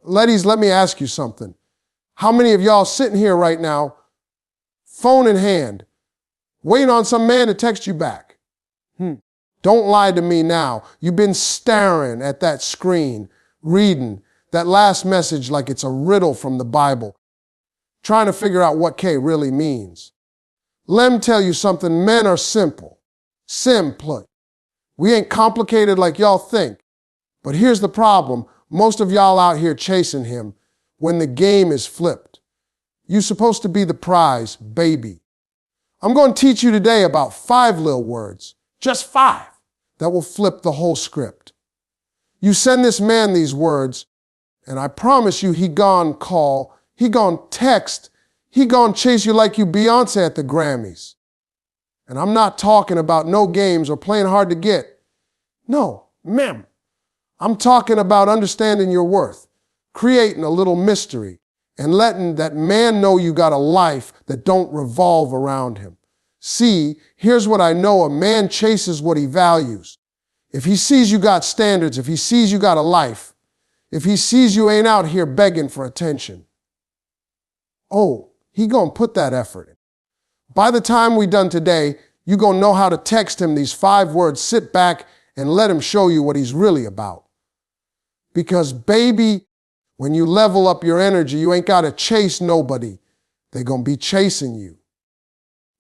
Ladies, let me ask you something. How many of y'all sitting here right now, phone in hand, waiting on some man to text you back? Don't lie to me now. You've been staring at that screen, reading that last message like it's a riddle from the Bible, trying to figure out what K really means. Let me tell you something. Men are simple. Simple. We ain't complicated like y'all think. But here's the problem. Most of y'all out here chasing him when the game is flipped. You're supposed to be the prize, baby. I'm going to teach you today about 5 little words, just 5, that will flip the whole script. You send this man these words, and I promise you he gon' call, he gon' text, he gon' chase you like you Beyonce at the Grammys. And I'm not talking about no games or playing hard to get. No, ma'am. I'm talking about understanding your worth, creating a little mystery, and letting that man know you got a life that don't revolve around him. See, here's what I know. A man chases what he values. If he sees you got standards, if he sees you got a life, if he sees you ain't out here begging for attention, oh, he gonna put that effort in. By the time we done today, you gonna know how to text him these 5 words. Sit back and let him show you what he's really about. Because baby, when you level up your energy, you ain't gotta chase nobody. They gonna be chasing you.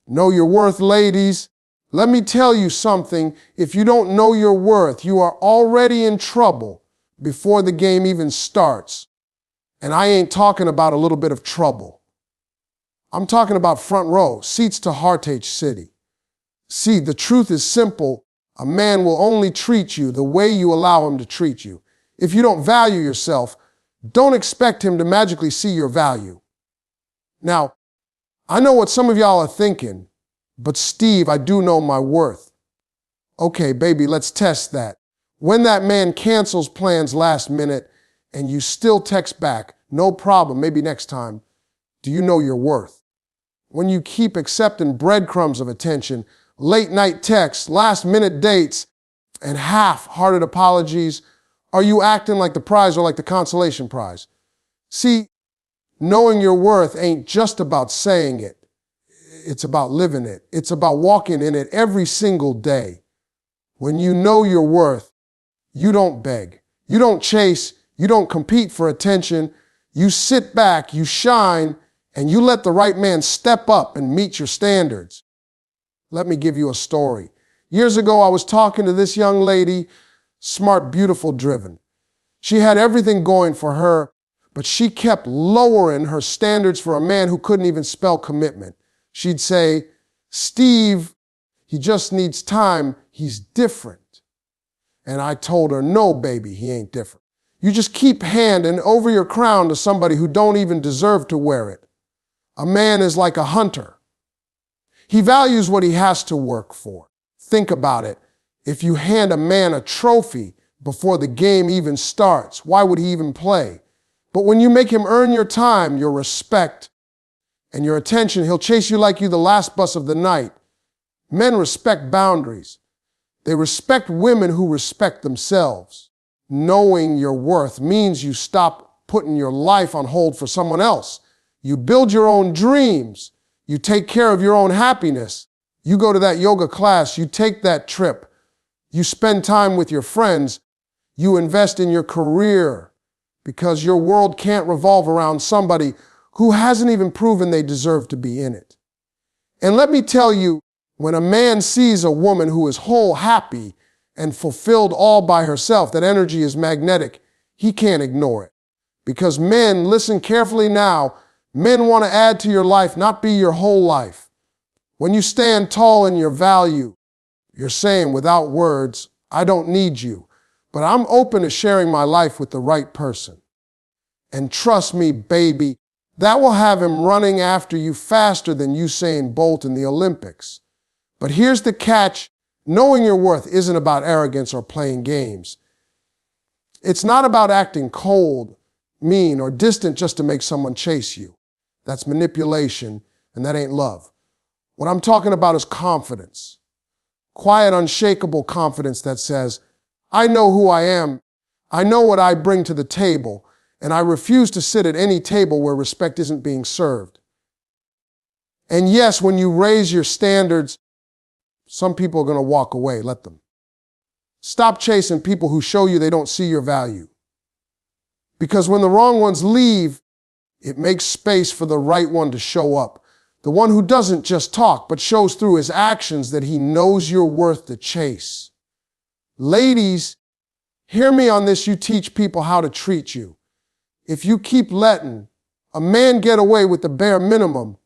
Know your worth, ladies. Let me tell you something. If you don't know your worth, you are already in trouble before the game even starts. And I ain't talking about a little bit of trouble. I'm talking about front row, seats to Heartache City. See, the truth is simple. A man will only treat you the way you allow him to treat you. If you don't value yourself, don't expect him to magically see your value. Now, I know what some of y'all are thinking, but Steve, I do know my worth. Okay, baby, let's test that. When that man cancels plans last minute and you still text back, no problem, maybe next time, do you know your worth? When you keep accepting breadcrumbs of attention, late night texts, last minute dates, and half-hearted apologies, are you acting like the prize or like the consolation prize? See, knowing your worth ain't just about saying it. It's about living it. It's about walking in it every single day. When you know your worth, you don't beg. You don't chase. You don't compete for attention. You sit back, you shine, and you let the right man step up and meet your standards. Let me give you a story. Years ago, I was talking to this young lady, smart, beautiful, driven. She had everything going for her, but she kept lowering her standards for a man who couldn't even spell commitment. She'd say, Steve, he just needs time. He's different. And I told her, no, baby, he ain't different. You just keep handing over your crown to somebody who don't even deserve to wear it. A man is like a hunter. He values what he has to work for. Think about it. If you hand a man a trophy before the game even starts, why would he even play? But when you make him earn your time, your respect, and your attention, he'll chase you like you the last bus of the night. Men respect boundaries. They respect women who respect themselves. Knowing your worth means you stop putting your life on hold for someone else. You build your own dreams. You take care of your own happiness. You go to that yoga class. You take that trip. You spend time with your friends. You invest in your career because your world can't revolve around somebody who hasn't even proven they deserve to be in it. And let me tell you, when a man sees a woman who is whole, happy, and fulfilled all by herself, that energy is magnetic, he can't ignore it. Because men, listen carefully now, men want to add to your life, not be your whole life. When you stand tall in your value, you're saying without words, I don't need you, but I'm open to sharing my life with the right person. And trust me, baby, that will have him running after you faster than Usain Bolt in the Olympics. But here's the catch. Knowing your worth isn't about arrogance or playing games. It's not about acting cold, mean, or distant just to make someone chase you. That's manipulation, and that ain't love. What I'm talking about is confidence. Quiet, unshakable confidence that says, I know who I am. I know what I bring to the table, And I refuse to sit at any table where respect isn't being served. And yes, when you raise your standards, some people are going to walk away. Let them. Stop chasing people who show you they don't see your value. Because when the wrong ones leave, it makes space for the right one to show up. The one who doesn't just talk, but shows through his actions that he knows you're worth the chase. Ladies, hear me on this. You teach people how to treat you. If you keep letting a man get away with the bare minimum,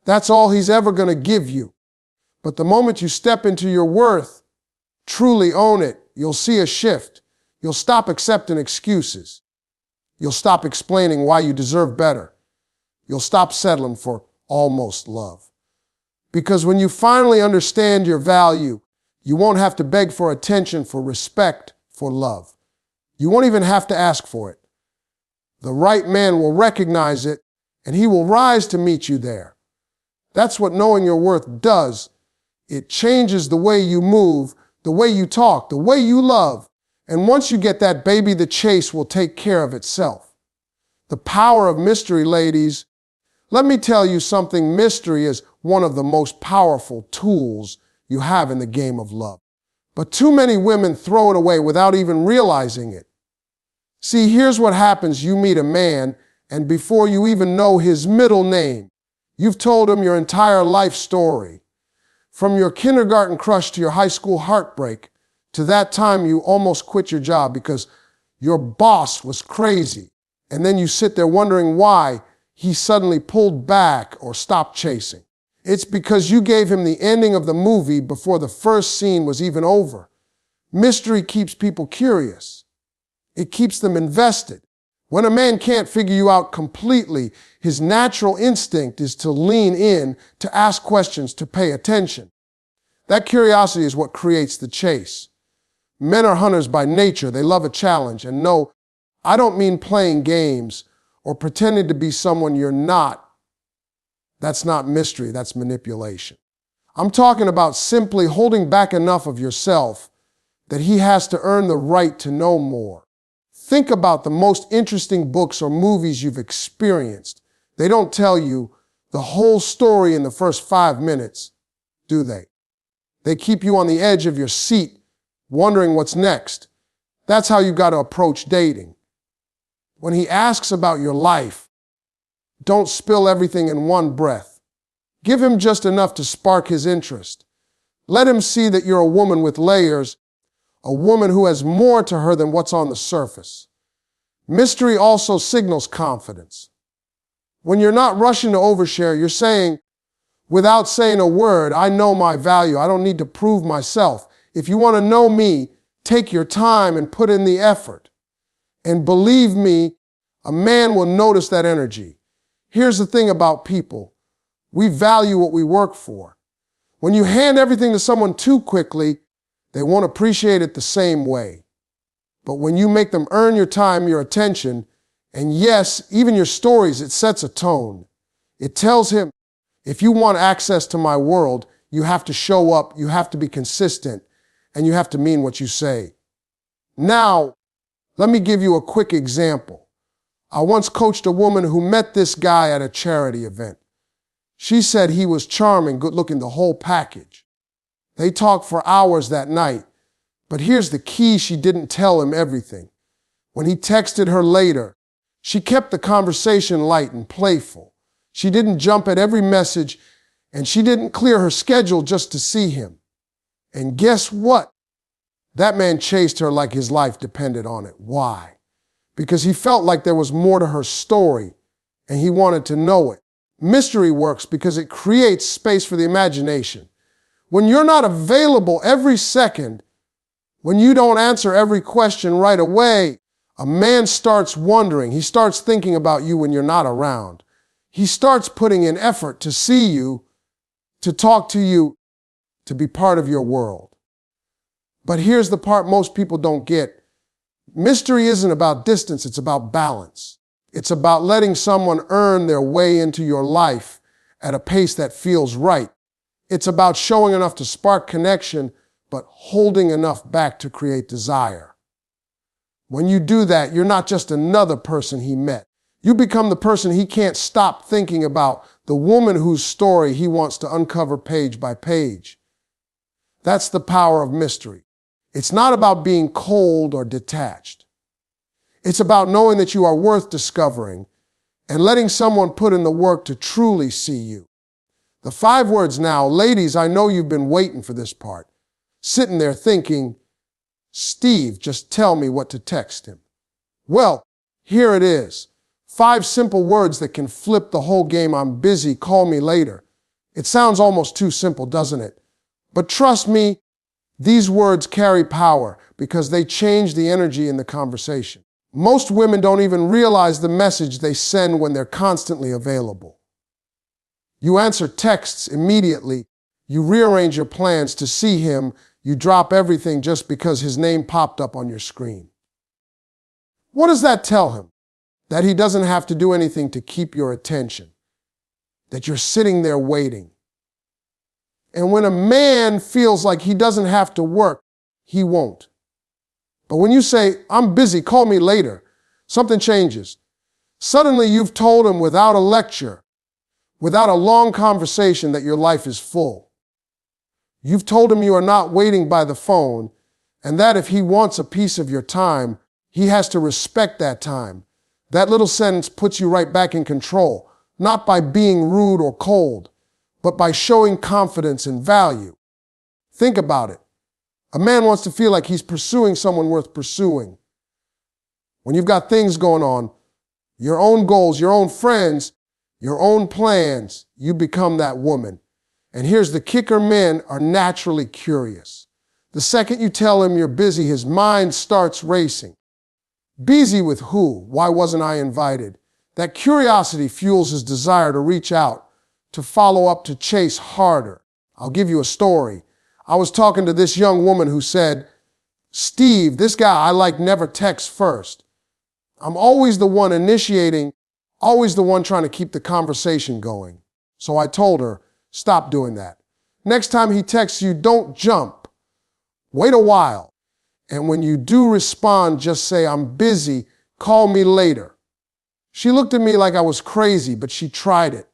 that's all he's ever going to give you. But the moment you step into your worth, truly own it, you'll see a shift. You'll stop accepting excuses. You'll stop explaining why you deserve better. You'll stop settling for almost love. Because when you finally understand your value, you won't have to beg for attention, for respect, for love. You won't even have to ask for it. The right man will recognize it, and he will rise to meet you there. That's what knowing your worth does. It changes the way you move, the way you talk, the way you love. And once you get that, baby, the chase will take care of itself. The power of mystery, ladies. Let me tell you something. Mystery is one of the most powerful tools you have in the game of love. But too many women throw it away without even realizing it. See, here's what happens. You meet a man, and before you even know his middle name, you've told him your entire life story. From your kindergarten crush to your high school heartbreak, to that time you almost quit your job because your boss was crazy. And then you sit there wondering why he suddenly pulled back or stopped chasing. It's because you gave him the ending of the movie before the first scene was even over. Mystery keeps people curious. It keeps them invested. When a man can't figure you out completely, his natural instinct is to lean in, to ask questions, to pay attention. That curiosity is what creates the chase. Men are hunters by nature. They love a challenge. And no, I don't mean playing games or pretending to be someone you're not. That's not mystery, that's manipulation. I'm talking about simply holding back enough of yourself that he has to earn the right to know more. Think about the most interesting books or movies you've experienced. They don't tell you the whole story in the first 5 minutes, do they? They keep you on the edge of your seat, wondering what's next. That's how you got to approach dating. When he asks about your life, don't spill everything in one breath. Give him just enough to spark his interest. Let him see that you're a woman with layers, a woman who has more to her than what's on the surface. Mystery also signals confidence. When you're not rushing to overshare, you're saying, without saying a word, I know my value. I don't need to prove myself. If you want to know me, take your time and put in the effort. And believe me, a man will notice that energy. Here's the thing about people. We value what we work for. When you hand everything to someone too quickly, they won't appreciate it the same way. But when you make them earn your time, your attention, and yes, even your stories, it sets a tone. It tells him, if you want access to my world, you have to show up, you have to be consistent, and you have to mean what you say. Now, let me give you a quick example. I once coached a woman who met this guy at a charity event. She said he was charming, good-looking, the whole package. They talked for hours that night, but here's the key: she didn't tell him everything. When he texted her later, she kept the conversation light and playful. She didn't jump at every message, and she didn't clear her schedule just to see him. And guess what? That man chased her like his life depended on it. Why? Because he felt like there was more to her story, and he wanted to know it. Mystery works because it creates space for the imagination. When you're not available every second, when you don't answer every question right away, a man starts wondering. He starts thinking about you when you're not around. He starts putting in effort to see you, to talk to you, to be part of your world. But here's the part most people don't get. Mystery isn't about distance, it's about balance. It's about letting someone earn their way into your life at a pace that feels right. It's about showing enough to spark connection, but holding enough back to create desire. When you do that, you're not just another person he met. You become the person he can't stop thinking about, the woman whose story he wants to uncover page by page. That's the power of mystery. It's not about being cold or detached. It's about knowing that you are worth discovering and letting someone put in the work to truly see you. The 5 words now, ladies, I know you've been waiting for this part, sitting there thinking, Steve, just tell me what to text him. Well, here it is. 5 simple words that can flip the whole game. I'm busy, call me later. It sounds almost too simple, doesn't it? But trust me, these words carry power because they change the energy in the conversation. Most women don't even realize the message they send when they're constantly available. You answer texts immediately. You rearrange your plans to see him. You drop everything just because his name popped up on your screen. What does that tell him? That he doesn't have to do anything to keep your attention. That you're sitting there waiting. And when a man feels like he doesn't have to work, he won't. But when you say, I'm busy, call me later, something changes. Suddenly you've told him without a lecture, without a long conversation, that your life is full. You've told him you are not waiting by the phone, and that if he wants a piece of your time, he has to respect that time. That little sentence puts you right back in control, not by being rude or cold, but by showing confidence and value. Think about it. A man wants to feel like he's pursuing someone worth pursuing. When you've got things going on, your own goals, your own friends, your own plans, you become that woman. And here's the kicker, men are naturally curious. The second you tell him you're busy, his mind starts racing. Busy with who? Why wasn't I invited? That curiosity fuels his desire to reach out, to follow up, to chase harder. I'll give you a story. I was talking to this young woman who said, Steve, this guy I like never texts first. I'm always the one initiating, always the one trying to keep the conversation going. So I told her, stop doing that. Next time he texts you, don't jump. Wait a while. And when you do respond, just say, I'm busy, call me later. She looked at me like I was crazy, but she tried it.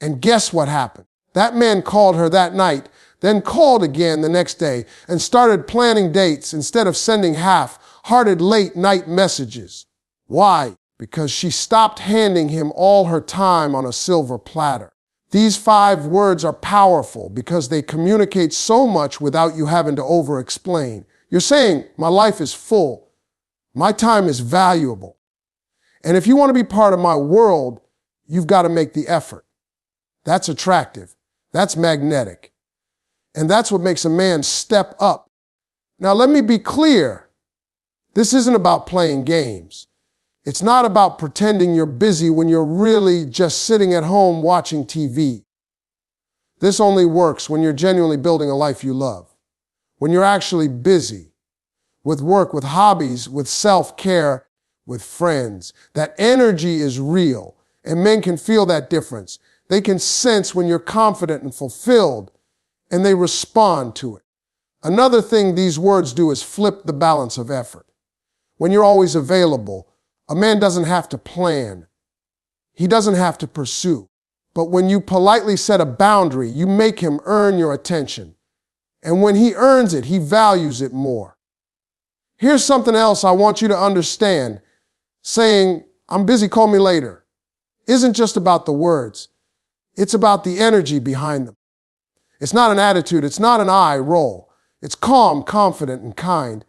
And guess what happened? That man called her that night, then called again the next day and started planning dates instead of sending half-hearted late-night messages. Why? Because she stopped handing him all her time on a silver platter. These 5 words are powerful because they communicate so much without you having to over-explain. You're saying, my life is full. My time is valuable. And if you want to be part of my world, you've got to make the effort. That's attractive. That's magnetic. And that's what makes a man step up. Now, let me be clear. This isn't about playing games. It's not about pretending you're busy when you're really just sitting at home watching TV. This only works when you're genuinely building a life you love. When you're actually busy with work, with hobbies, with self-care, with friends. That energy is real, and men can feel that difference. They can sense when you're confident and fulfilled, and they respond to it. Another thing these words do is flip the balance of effort. When you're always available, a man doesn't have to plan. He doesn't have to pursue. But when you politely set a boundary, you make him earn your attention. And when he earns it, he values it more. Here's something else I want you to understand. Saying, I'm busy, call me later, isn't just about the words. It's about the energy behind them. It's not an attitude. It's not an eye roll. It's calm, confident, and kind.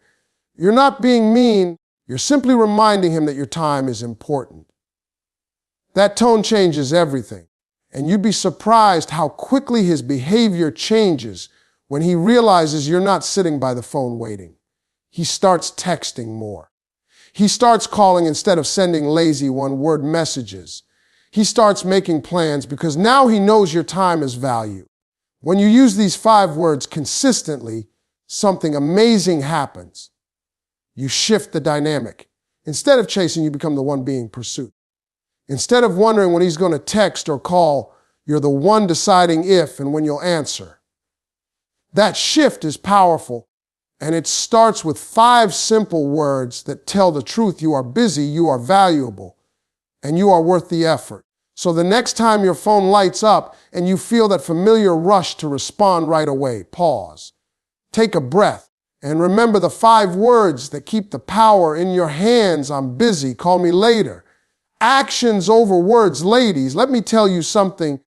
You're not being mean. You're simply reminding him that your time is important. That tone changes everything. And you'd be surprised how quickly his behavior changes when he realizes you're not sitting by the phone waiting. He starts texting more. He starts calling instead of sending lazy one-word messages. He starts making plans because now he knows your time is value. When you use these 5 words consistently, something amazing happens. You shift the dynamic. Instead of chasing, you become the one being pursued. Instead of wondering when he's going to text or call, you're the one deciding if and when you'll answer. That shift is powerful, And it starts with 5 simple words that tell the truth. You are busy, you are valuable, and you are worth the effort. So the next time your phone lights up and you feel that familiar rush to respond right away, pause, take a breath, and remember the 5 words that keep the power in your hands. I'm busy, call me later. Actions over words. Ladies, let me tell you something.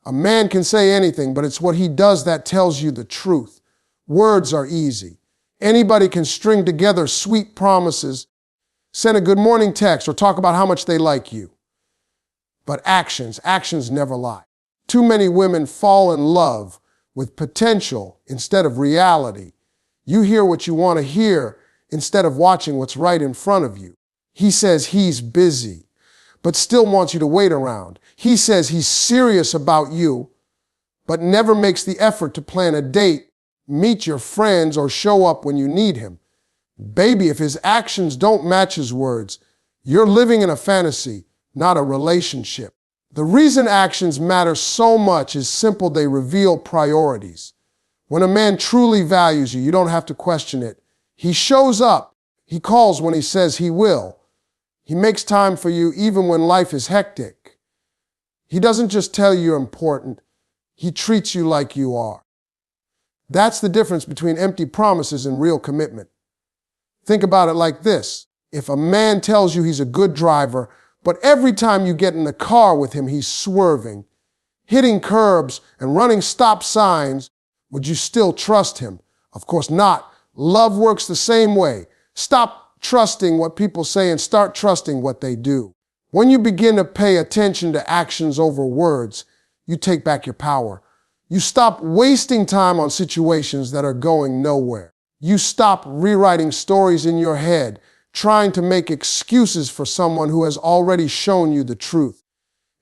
A man can say anything, but it's what he does that tells you the truth. Words are easy. Anybody can string together sweet promises, send a good morning text, or talk about how much they like you. But actions never lie. Too many women fall in love with potential instead of reality. You hear what you want to hear instead of watching what's right in front of you. He says he's busy, but still wants you to wait around. He says he's serious about you, but never makes the effort to plan a date, meet your friends, or show up when you need him. Baby, if his actions don't match his words, you're living in a fantasy, not a relationship. The reason actions matter so much is simple. They reveal priorities. When a man truly values you, you don't have to question it. He shows up. He calls when he says he will. He makes time for you even when life is hectic. He doesn't just tell you you're important. He treats you like you are. That's the difference between empty promises and real commitment. Think about it like this. If a man tells you he's a good driver, but every time you get in the car with him, he's swerving, hitting curbs, and running stop signs, would you still trust him? Of course not. Love works the same way. Stop trusting what people say and start trusting what they do. When you begin to pay attention to actions over words, you take back your power. You stop wasting time on situations that are going nowhere. You stop rewriting stories in your head, trying to make excuses for someone who has already shown you the truth.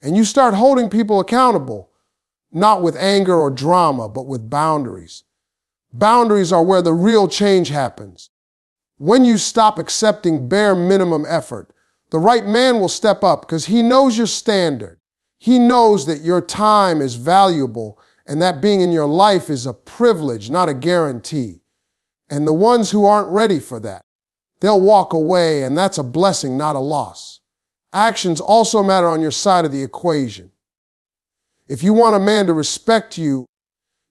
And you start holding people accountable, not with anger or drama, but with boundaries. Boundaries are where the real change happens. When you stop accepting bare minimum effort, the right man will step up because he knows your standard. He knows that your time is valuable and that being in your life is a privilege, not a guarantee. And the ones who aren't ready for that, they'll walk away, and that's a blessing, not a loss. Actions also matter on your side of the equation. If you want a man to respect you,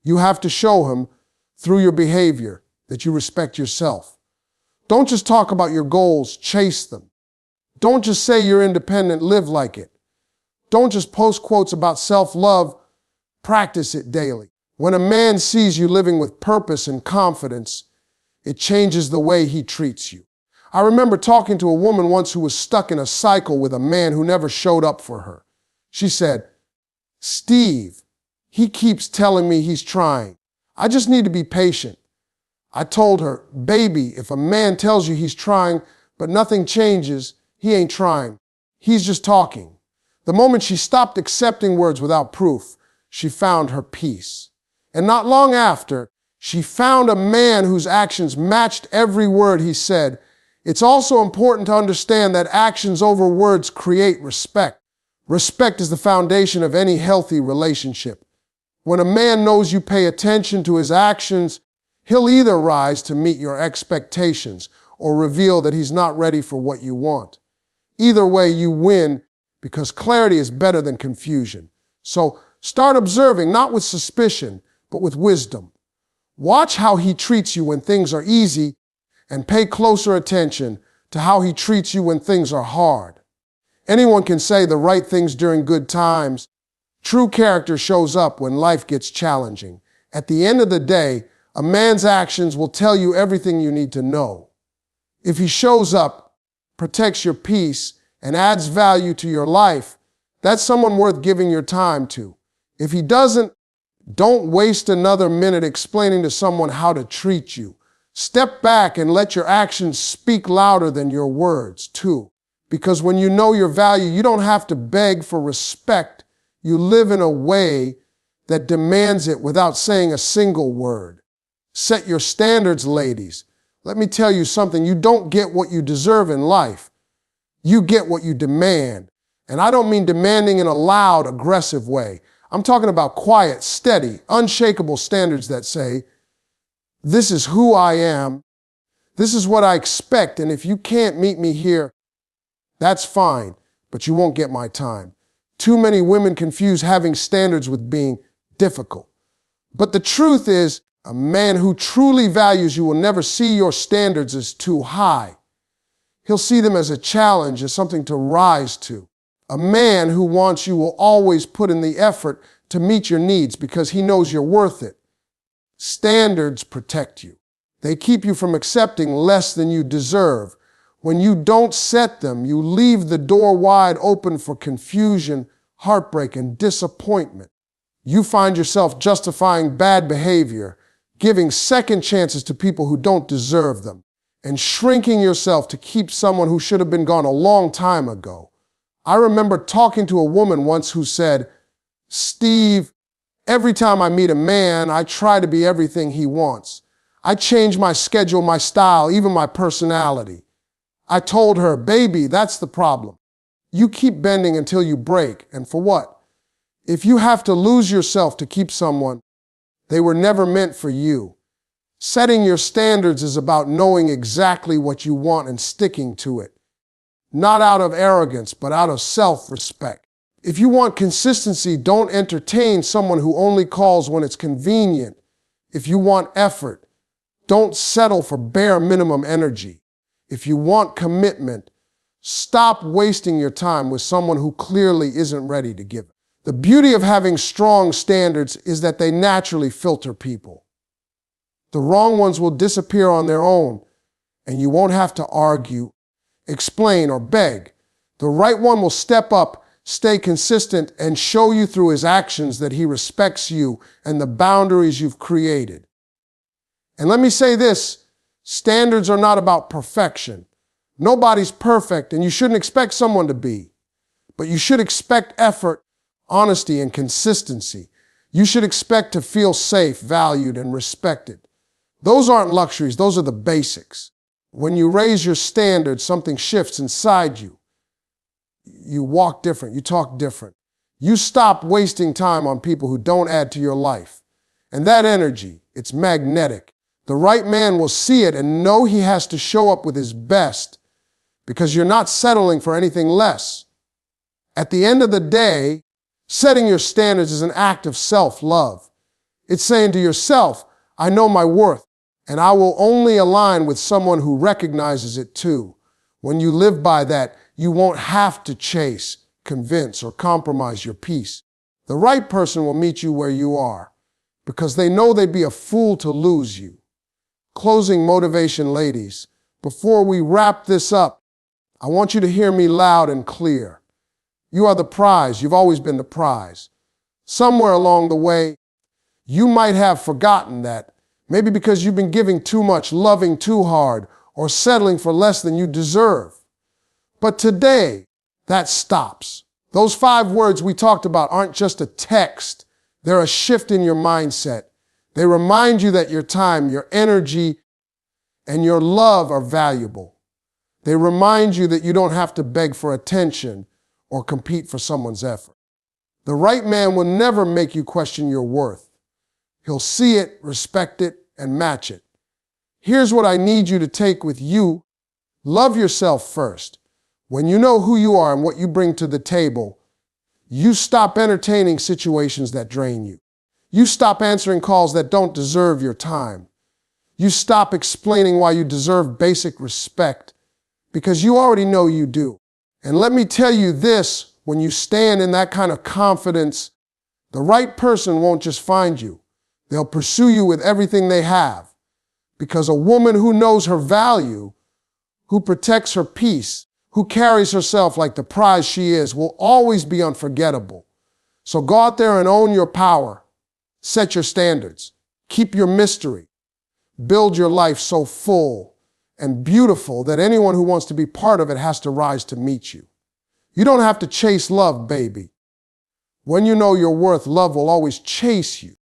you have to show him through your behavior that you respect yourself. Don't just talk about your goals, chase them. Don't just say you're independent, live like it. Don't just post quotes about self-love, practice it daily. When a man sees you living with purpose and confidence, it changes the way he treats you. I remember talking to a woman once who was stuck in a cycle with a man who never showed up for her. She said, "Steve, he keeps telling me he's trying. I just need to be patient." I told her, "Baby, if a man tells you he's trying, but nothing changes, he ain't trying. He's just talking." The moment she stopped accepting words without proof, she found her peace. And not long after, she found a man whose actions matched every word he said. It's also important to understand that actions over words create respect. Respect is the foundation of any healthy relationship. When a man knows you pay attention to his actions, he'll either rise to meet your expectations or reveal that he's not ready for what you want. Either way, you win because clarity is better than confusion. So start observing, not with suspicion, but with wisdom. Watch how he treats you when things are easy and pay closer attention to how he treats you when things are hard. Anyone can say the right things during good times. True character shows up when life gets challenging. At the end of the day, a man's actions will tell you everything you need to know. If he shows up, protects your peace, and adds value to your life, that's someone worth giving your time to. If he doesn't, don't waste another minute explaining to someone how to treat you. Step back and let your actions speak louder than your words, too. Because when you know your value, you don't have to beg for respect. You live in a way that demands it without saying a single word. Set your standards, ladies. Let me tell you something. You don't get what you deserve in life. You get what you demand. And I don't mean demanding in a loud, aggressive way. I'm talking about quiet, steady, unshakable standards that say, "This is who I am, This is what I expect, and if you can't meet me here, that's fine, but you won't get my time. Too many women confuse having standards with being difficult. But the truth is, a man who truly values you will never see your standards as too high. He'll see them as a challenge, as something to rise to. A man who wants you will always put in the effort to meet your needs because he knows you're worth it. Standards protect you. They keep you from accepting less than you deserve. When you don't set them, you leave the door wide open for confusion, heartbreak, and disappointment. You find yourself justifying bad behavior, giving second chances to people who don't deserve them, and shrinking yourself to keep someone who should have been gone a long time ago. I remember talking to a woman once who said, "Steve, every time I meet a man, I try to be everything he wants. I change my schedule, my style, even my personality." I told her, "Baby, that's the problem. You keep bending until you break, and for what? If you have to lose yourself to keep someone, they were never meant for you." Setting your standards is about knowing exactly what you want and sticking to it. Not out of arrogance, but out of self-respect. If you want consistency, don't entertain someone who only calls when it's convenient. If you want effort, don't settle for bare minimum energy. If you want commitment, stop wasting your time with someone who clearly isn't ready to give it. The beauty of having strong standards is that they naturally filter people. The wrong ones will disappear on their own, and you won't have to argue, explain, or beg. The right one will step up, stay consistent, and show you through his actions that he respects you and the boundaries you've created. And let me say this, standards are not about perfection. Nobody's perfect, and you shouldn't expect someone to be. But you should expect effort, honesty, and consistency. You should expect to feel safe, valued, and respected. Those aren't luxuries, those are the basics. When you raise your standards, something shifts inside you. You walk different, you talk different. You stop wasting time on people who don't add to your life. And that energy, it's magnetic. The right man will see it and know he has to show up with his best because you're not settling for anything less. At the end of the day, setting your standards is an act of self-love. It's saying to yourself, I know my worth, and I will only align with someone who recognizes it too. When you live by that, you won't have to chase, convince, or compromise your peace. The right person will meet you where you are because they know they'd be a fool to lose you. Closing motivation, ladies. Before we wrap this up, I want you to hear me loud and clear. You are the prize. You've always been the prize. Somewhere along the way, you might have forgotten that. Maybe because you've been giving too much, loving too hard, or settling for less than you deserve. But today, that stops. Those 5 words we talked about aren't just a text. They're a shift in your mindset. They remind you that your time, your energy, and your love are valuable. They remind you that you don't have to beg for attention or compete for someone's effort. The right man will never make you question your worth. He'll see it, respect it, and match it. Here's what I need you to take with you. Love yourself first. When you know who you are and what you bring to the table, you stop entertaining situations that drain you. You stop answering calls that don't deserve your time. You stop explaining why you deserve basic respect because you already know you do. And let me tell you this, when you stand in that kind of confidence, the right person won't just find you. They'll pursue you with everything they have. Because a woman who knows her value, who protects her peace, who carries herself like the prize she is, will always be unforgettable. So go out there and own your power. Set your standards. Keep your mystery. Build your life so full and beautiful that anyone who wants to be part of it has to rise to meet you. You don't have to chase love, baby. When you know your worth, love will always chase you.